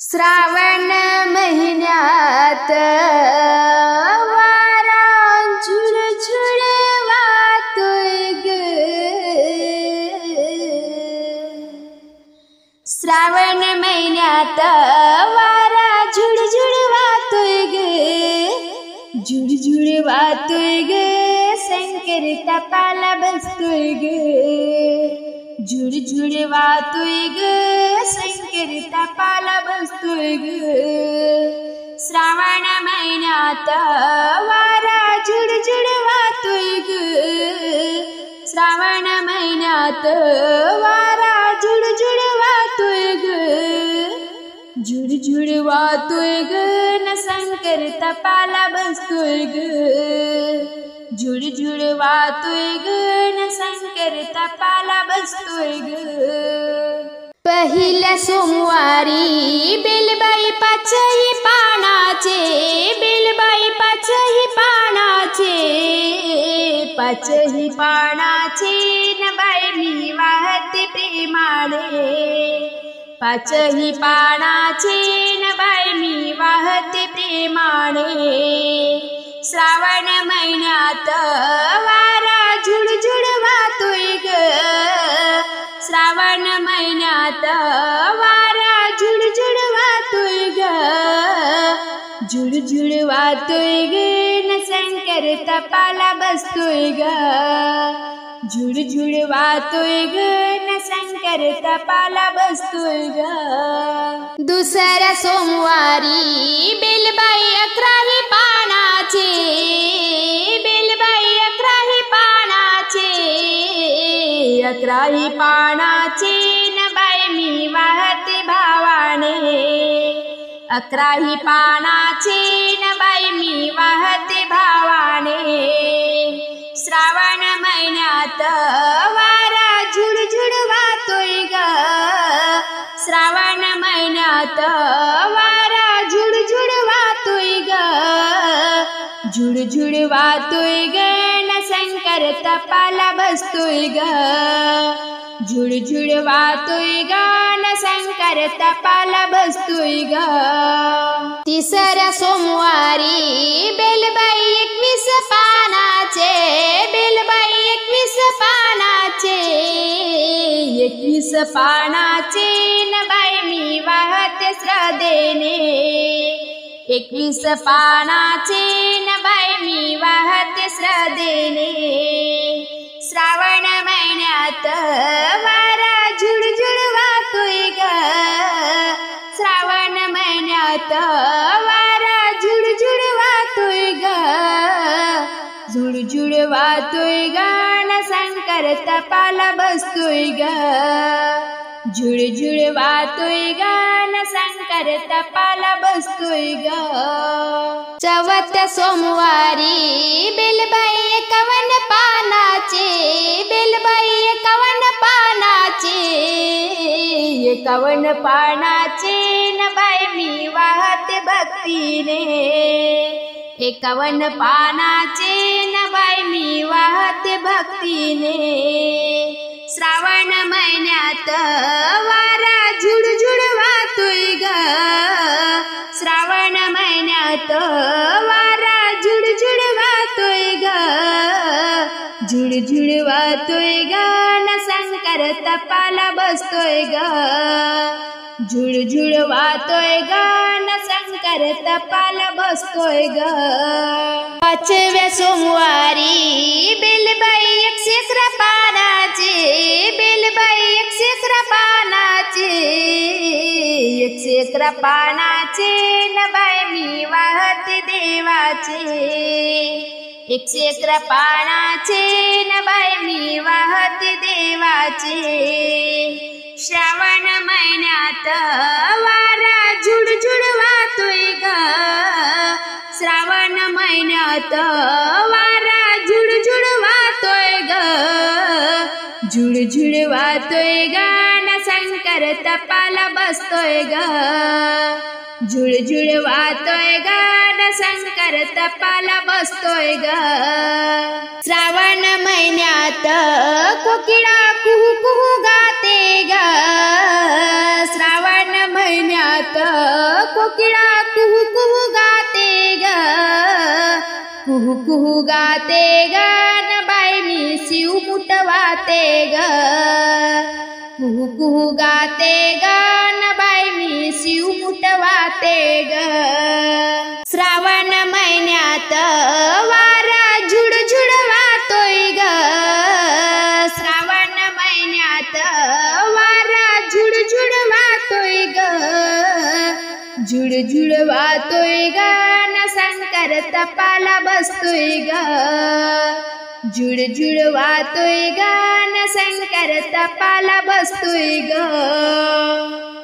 श्रावण महिन्यात वारा झुळझुळ वाहतोय ग। श्रावण महिन्यात वारा झुळझुळ वाहतोय ग, झुळझुळ वाहतोय ग। शंकर तपाला बसतोय ग, झुळझुळ वाहतोय ग। शंकर तपाला बसतोय ग। श्रावण महिन्यात वारा झुळझुळ वाहतोय ग। श्रावण महिन्यात वारा झुळझुळ वाहतोय ग, झुळझुळ वाहतोय ग। न शंकर तपाला बसतोय ग, झुळझुळ वाहतोय ग। न शंकर तपाला बसतोय ग। पहिल्या सोमवारी बेलबाई पाचही पानाचे, बेलबाई पाचही पानाचे, पाचही पानाचे न बाई मी वाहते प्रेमाने, पाचही पानाचे न बाई मी वाहते प्रेमाने। श्रावण महिन्यात वारा झुळझुळ वाहतोय ग। श्रावण महिन्यात वारा झुळझुळ वाहतोय ग, झुळझुळ वाहतोय ग। न शंकर तपाला बसतोय ग, झुळझुळ वाहतोय ग। न शंकर तपाला बसतोय ग। दुसऱ्या सोमवारी बेलबाई अकराही पानाचे, बेलबाई अकराही पानाचे, अकराही पानाचे न बाई मी वाहते भावाने, अकराही पानाचे न बाई मी वाहते भावाने। श्रावण महिन्यात वारा झुळझुळ वाहतोय ग। श्रावण महिन्यात वारा झुळझुळ वाहतोय ग, झुळझुळ वाहतोय ग। न शंकर तपाला बसतोय ग, झुळझुळ वाहतोय ग। न शंकर तपाला बसतोय ग। तिसऱ्या सोमवारी बेलबाई 21 पानाचे, बेलबाई 21 पानाचे, 21 पानाचे न बाई मी वाहते श्रद्धेने, 21 पानाचे न बाई मी वाहते श्रद्धेने। श्रावण महिन्यात वारा झुळझुळ वाहतोय ग। श्रावण महिन्यात वारा झुळझुळ वाहतोय ग, झुळझुळ वाहतोय ग। न शंकर तपाला बसतोय ग, झुळझुळ वाहतोय ग। न शंकर तपाला बसतोय ग। चौथ्या सोमवारी बेलबाई 51 पानाचे, बेलबाई 51 पानाचे, 51 पानाचे न बाई मी वाहते भक्तीने, 51 पानाचे न बाई मी वाहते भक्तीने। श्रावण महिन्यात वारा झुळझुळ वाहतोय ग। श्रावण महिन्यात वारा झुळझुळ वाहतोय ग, झुळझुळ वाहतोय ग। न शंकर तपाला बसतोय ग, झुळझुळ वाहतोय ग। न शंकर तपाला बसतोय ग। पाचव्या सोमवारी बेलबाई 111 पानाचे, बेलबाई 111 पानाचे, 111 पानाचे न बाई मी वाहते देवाचे, 111 पानाचे न बाई मी वाहते देवाचे। श्रावण महिन्यात वारा झुळझुळ वाहतोय ग। श्रावण महिन्यात वारा झुळझुळ वाहतोय ग, झुळझुळ वाहतोय ग। न शंकर तपाला बसतोय ग, झुळझुळ वाहतोय ग। न शंकर तपाला बसतोय ग। श्रावण महिन्यात कोकिळा कुहू कुहू गाते ग। श्रावण महिन्यात महिन्यात कोकिळा कुहू कुहू गाते ग, कुहू कुहू गाते ग, न बाईनी शिव मुठवाते ग, कुहू कुहू गाते ग, न बाईनी शिव मुठवाते ग. श्रावण महिन्यात वारा झुडझुड वाहतोय ग, श्रावण महिन्यात वारा झुडझुड वाहतोय ग, झुडझुड वाहतोय ग, न शंकर तपाला बसतोय ग, झुडझुड वाहतोय ग, न शंकर तपाला बसतोय ग.